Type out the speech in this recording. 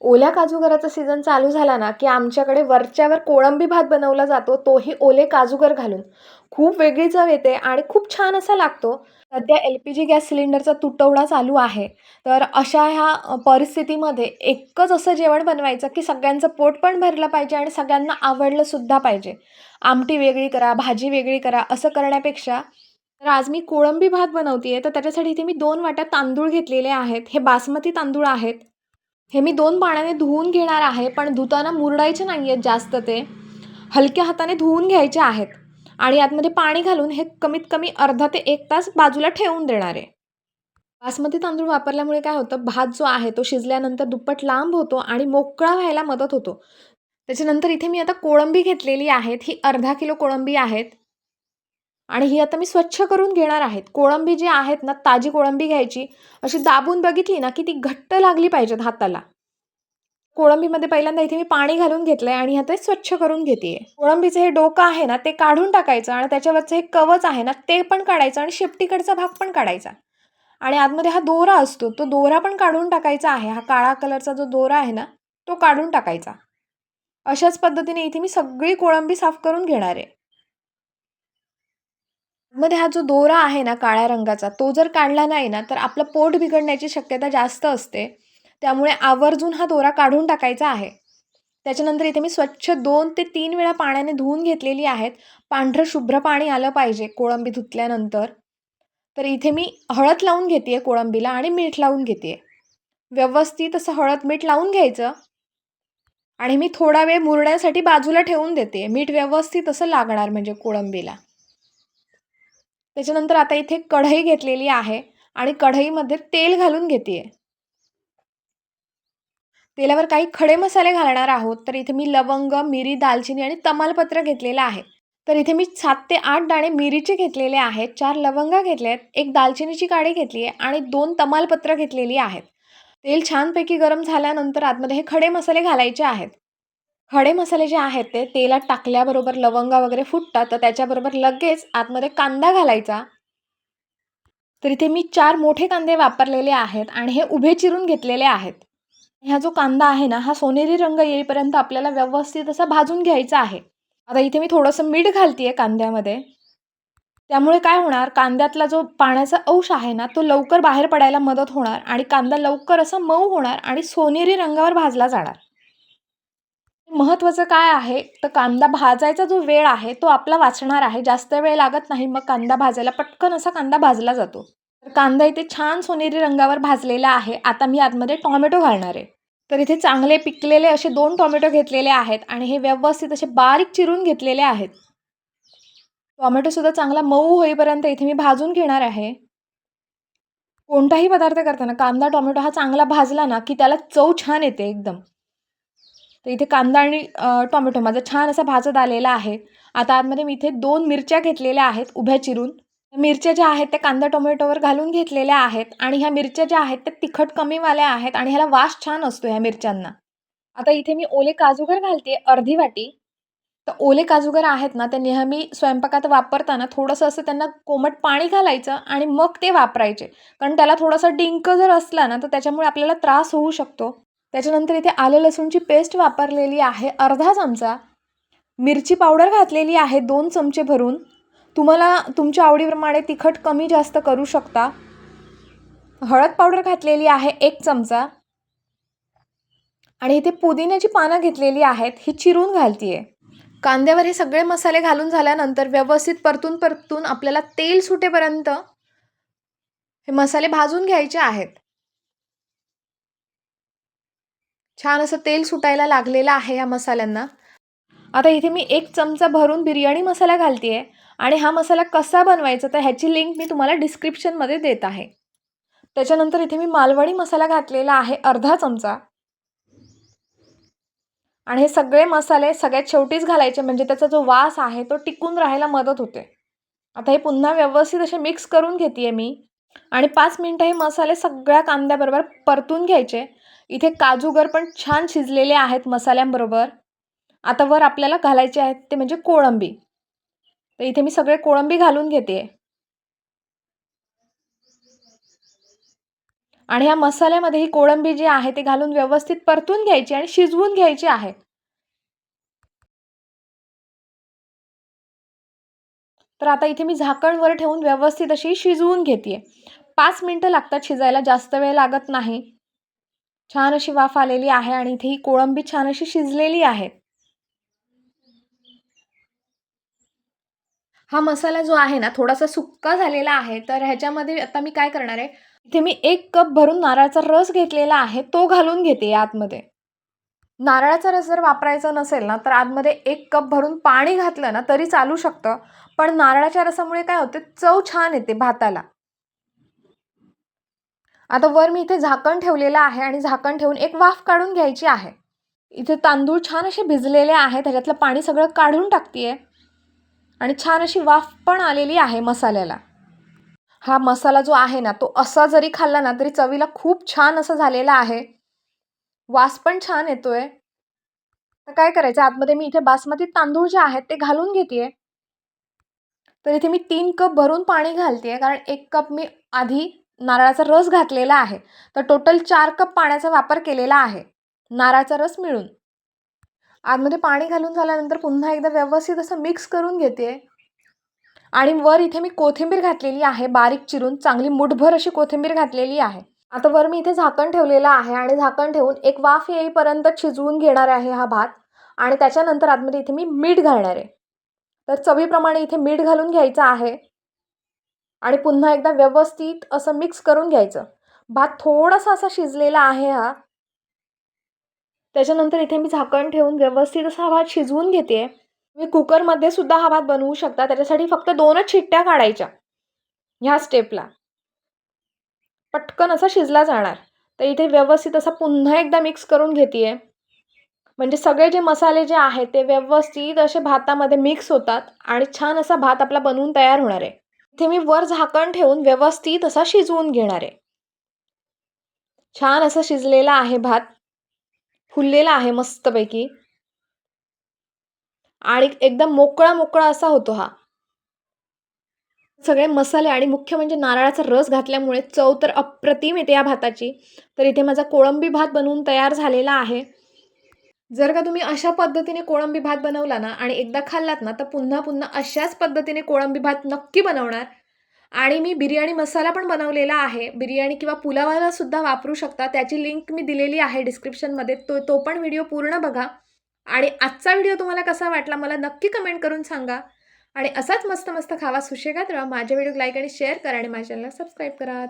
ओल्या काजूगराचा सीझन चालू झाला ना, की आमच्याकडे वरच्यावर कोळंबी भात बनवला जातो, तोही ओले काजूगर घालून. खूप वेगळी चव येते आणि खूप छान असा लागतो. सध्या एल-पी-जी गॅस सिलेंडरचा तुटवडा चालू आहे. तर अशा ह्या परिस्थितीमध्ये एकच असं जेवण बनवायचं, की सगळ्यांचं पोट पण भरलं पाहिजे आणि सगळ्यांना आवडलं सुद्धा पाहिजे. आमटी वेगळी करा, भाजी वेगळी करा, असं करण्यापेक्षा तर आज मी कोळंबी भात बनवतीये, तर त्याच्यासाठी इथे मी 2 वाट्या तांदूळ घेतलेले आहेत. हे बासमती तांदूळ आहेत. हे मी 2 पाण्याने धुवून घेणार आहे, पण धुताना मुरडायचे नाही आहेत जास्त ते. हलक्या हाताने धुवून घ्यायचे आहेत आणि आतमध्ये पाणी घालून हे कमीत कमी अर्धा ते 1 तास बाजूला ठेवून देणार आहे. बासमती तांदूळ वापरल्यामुळे काय होतं, भात जो आहे तो शिजल्यानंतर दुप्पट लांब होतो आणि मोकळा व्हायला मदत होतो. त्याच्यानंतर इथे मी आता कोळंबी घेतलेली आहेत. ही अर्धा किलो कोळंबी आहेत आणि ही आता मी स्वच्छ करून घेणार आहेत. कोळंबी जी आहेत ना, ताजी कोळंबी घ्यायची. अशी दाबून बघितली ना, की ती घट्ट लागली पाहिजेत हाताला. कोळंबीमध्ये पहिल्यांदा इथे मी पाणी घालून घेतलंय आणि आता ते स्वच्छ करून घेतेय. कोळंबीचं हे डोकं आहे ना, ते काढून टाकायचं आणि त्याच्यावरचं हे कवच आहे ना, ते पण काढायचं आणि शेपटीकडचा भाग पण काढायचा. आणि आतमध्ये हा दोरा असतो, तो दोरा पण काढून टाकायचा आहे. हा काळा कलरचा जो दोरा आहे ना, तो काढून टाकायचा. अशाच पद्धतीने इथे मी सगळी कोळंबी साफ करून घेणार आहे. मध्ये हा जो दोरा आहे ना काळ्या रंगाचा, तो जर काढला नाही ना, तर आपलं पोट बिघडण्याची शक्यता जास्त असते. त्यामुळे आवर्जून हा दोरा काढून टाकायचा आहे. त्याच्यानंतर इथे मी स्वच्छ 2 ते 3 वेळा पाण्याने धुवून घेतलेली आहेत. पांढरं शुभ्र पाणी आलं पाहिजे कोळंबी धुतल्यानंतर. तर इथे मी हळद लावून घेतेय कोळंबीला आणि मीठ लावून घेतेय. व्यवस्थित असं हळद, मीठ लावून घ्यायचं आणि मी थोडा वेळ मुरण्यासाठी बाजूला ठेवून देते. मीठ व्यवस्थित असं लागणार म्हणजे कोळंबीला. त्याच्यानंतर आता इथे कढई घेतलेली आहे आणि कढईमध्ये तेल घालून घेतेय. तेलावर काही खडे मसाले घालणार आहोत. तर इथे मी लवंग, मिरी, दालचिनी आणि तमालपत्र घेतलेलं आहे. तर इथे मी 7 ते 8 दाणे मिरीचे घेतलेले आहेत, 4 लवंगा घेतल्या आहेत, 1 दालचिनीची काडी घेतली आहे आणि 2 तमालपत्र घेतलेली आहेत. तेल छानपैकी गरम झाल्यानंतर आतमध्ये हे खडे मसाले घालायचे आहेत. खडे मसाले जे आहेत ते तेलात टाकल्याबरोबर लवंगा वगैरे फुटतात, तर त्याच्याबरोबर लगेच आतमध्ये कांदा घालायचा. तर इथे मी 4 मोठे कांदे वापरलेले आहेत आणि हे उभे चिरून घेतलेले आहेत. हा जो कांदा आहे ना, हा सोनेरी रंग येईपर्यंत आपल्याला व्यवस्थित असा भाजून घ्यायचा आहे. आता इथे मी थोडंसं मीठ घालतीये कांद्यामध्ये. त्यामुळे काय होणार, कांद्यातला जो पाण्याचा अंश आहे ना, तो लवकर बाहेर पडायला मदत होणार आणि कांदा लवकर असा मऊ होणार आणि सोनेरी रंगावर भाजला जाणार. महत्त्वाचं काय आहे, तर कांदा भाजायचा जो वेळ आहे, तो आपला वाचणार आहे. जास्त वेळ लागत नाही मग कांदा भाजायला. पटकन असा कांदा भाजला जातो. तर कांदा इथे छान सोनेरी रंगावर भाजलेला आहे. आता मी आतमध्ये टोमॅटो घालणार आहे. तर इथे चांगले पिकलेले असे 2 टोमॅटो घेतलेले आहेत आणि हे व्यवस्थित असे बारीक चिरून घेतलेले आहेत. टोमॅटोसुद्धा चांगला मऊ होईपर्यंत इथे मी भाजून घेणार आहे. कोणताही पदार्थ करताना कांदा, टोमॅटो हा चांगला भाजला ना, की त्याला चव छान येते एकदम. तर इथे कांदा आणि टोमॅटो माझा छान असा भाजत आलेला आहे. आता आतमध्ये मी इथे 2 मिरच्या घेतलेल्या आहेत उभ्या चिरून. मिरच्या ज्या आहेत त्या कांदा टोमॅटोवर घालून घेतलेल्या आहेत आणि ह्या मिरच्या ज्या आहेत त्या तिखट कमीवाल्या आहेत आणि ह्याला वास छान असतो ह्या मिरच्यांना. आता इथे मी ओले काजूगर घालते अर्धी वाटी. तर ओले काजूगर आहेत ना, ते नेहमी स्वयंपाकात वापरताना थोडंसं असं त्यांना कोमट पाणी घालायचं आणि मग ते वापरायचे. कारण त्याला थोडासा डिंक जर असला ना, तर त्याच्यामुळे आपल्याला त्रास होऊ शकतो. त्याच्यानंतर इथे आलं लसूणची पेस्ट वापरलेली आहे अर्धा चमचा. मिरची पावडर घातलेली आहे 2 चमचे भरून. तुम्हाला तुमच्या आवडीप्रमाणे तिखट कमी जास्त करू शकता. हळद पावडर घातलेली आहे 1 चमचा आणि इथे पुदिन्याची पानं घेतलेली आहेत, ही चिरून घालतीये. कांद्यावर हे सगळे मसाले घालून झाल्यानंतर व्यवस्थित परतून परतून आपल्याला तेल सुटेपर्यंत हे मसाले भाजून घ्यायचे आहेत. छान असं तेल सुटायला लागलेलं आहे या मसाल्यांना. आता इथे मी 1 चमचा भरून बिर्याणी मसाला घालतीये आणि हा मसाला कसा बनवायचा तर ह्याची लिंक मी तुम्हाला डिस्क्रिप्शनमध्ये देत आहे. त्याच्यानंतर इथे मी मालवणी मसाला घातलेला आहे अर्धा चमचा आणि हे सगळे मसाले सगळ्यात शेवटीच घालायचे म्हणजे त्याचा जो वास आहे तो टिकून राहायला मदत होते. आता हे पुन्हा व्यवस्थित असे मिक्स करून घेतेय मी आणि 5 मिनिटं हे मसाले सगळ्या कांद्याबरोबर परतून घ्यायचे. इथे काजूगर पण छान शिजलेले आहेत मसाल्यांबरोबर. आता वर आपल्याला घालायचे आहेत ते म्हणजे कोळंबी. तर इथे मी सगळे कोळंबी घालून घेतेय. आणि ह्या मसाल्यामध्ये ही कोळंबी जी आहे ती घालून व्यवस्थित परतून घ्यायची आणि शिजवून घ्यायची आहे. तर आता इथे मी झाकण वर ठेवून व्यवस्थित अशी शिजवून घेतेय. 5 मिनिटं लागतात शिजायला, जास्त वेळ लागत नाही. छान अशी वाफ आलेली आहे आणि इथे ही कोळंबी छान अशी शिजलेली आहे. हा मसाला जो आहे ना थोडासा सुक्का झालेला आहे. तर ह्याच्यामध्ये आता मी काय करणार आहे, इथे मी 1 कप भरून नारळाचा रस घेतलेला आहे, तो घालून घेते आतमध्ये. नारळाचा रस जर वापरायचा नसेल ना, तर आतमध्ये 1 कप भरून पाणी घातलं ना तरी चालू शकतं. पण नारळाच्या रसामुळे काय होते, चव छान येते भाताला. आता वर मी इथे झाकण ठेवलेलं आहे आणि झाकण ठेवून एक वाफ काढून घ्यायची आहे. इथे तांदूळ छान असे भिजलेले आहेत. त्याच्यातलं पाणी सगळं काढून टाकतेय आणि छान अशी वाफ पण आलेली आहे मसाल्याला. हा मसाला जो आहे ना, तो असा जरी खाल्ला ना, तरी चवीला खूप छान असं झालेला आहे. वास पण छान येतोय. तर काय करायचं, आतमध्ये मी इथे बासमती तांदूळ जे आहेत ते घालून घेतेय. तर इथे मी 3 कप भरून पाणी घालतेय, कारण 1 कप मी आधी नारळाचा रस घातलेला आहे. तर टोटल 4 कप पाण्याचा वापर केलेला आहे, नारळाचा रस मिळून. आतमध्ये पाणी घालून झाल्यानंतर पुन्हा एकदा व्यवस्थित असं मिक्स करून घेतेय. आणि वर इथे मी कोथिंबीर घातलेली आहे, बारीक चिरून चांगली मुठभर अशी कोथिंबीर घातलेली आहे. आता वर मी इथे झाकण ठेवलेलं आहे आणि झाकण ठेवून एक वाफ येईपर्यंत शिजवून घेणार आहे हा भात. आणि त्याच्यानंतर आतमध्ये इथे मी मीठ घालणार आहे. तर चवीप्रमाणे इथे मीठ घालून घ्यायचं आहे आणि पुन्हा एकदा व्यवस्थित असं मिक्स करून घ्यायचं. भात थोडासा असा शिजलेला आहे हा. त्याच्यानंतर इथे मी झाकण ठेवून व्यवस्थित असा भात शिजवून घेतेय. तुम्ही कुकरमध्ये सुद्धा हा भात बनवू शकता. त्याच्यासाठी फक्त 2च शिट्ट्या काढायच्या ह्या स्टेपला. पटकन असा शिजला जाणार. तर इथे व्यवस्थित असा पुन्हा एकदा मिक्स करून घेतेय. म्हणजे सगळे जे मसाले जे आहेत ते व्यवस्थित असे भातामध्ये मिक्स होतात आणि छान असा भात आपला बनवून तयार होणार आहे. इथे मी वर झाकण ठेवून व्यवस्थित असा शिजवून घेणार आहे. छान असा शिजलेला आहे भात. फुललेला आहे मस्तपैकी आणि एकदम मोकळा असा होतो हा. सगळे मसाले आणि मुख्य म्हणजे नारळाचा रस घातल्यामुळे चव तर अप्रतिम येते या भाताची. तर इथे माझा कोळंबी भात बनवून तयार झालेला आहे. जर का तुम्ही अशा पद्धतीने कोळंबी भात बनवला ना आणि एकदा खाल्लात ना, तर पुन्हा अशाच पद्धतीने कोळंबी भात नक्की बनवणार. आणि मी बिर्याणी मसाला पण बनवलेला आहे. बिर्याणी किंवा पुलावाला सुद्धा वापरू शकता. त्याची लिंक मी दिलेली आहे डिस्क्रिप्शनमध्ये. तो पण व्हिडिओ पूर्ण बघा. आणि आजचा व्हिडिओ तुम्हाला कसा वाटला मला नक्की कमेंट करून सांगा. आणि असाच मस्त खावा, सुशेगात राहा. माझ्या व्हिडिओ लाईक आणि शेअर करा आणि माझ्या चॅनलला सबस्क्राईब करा.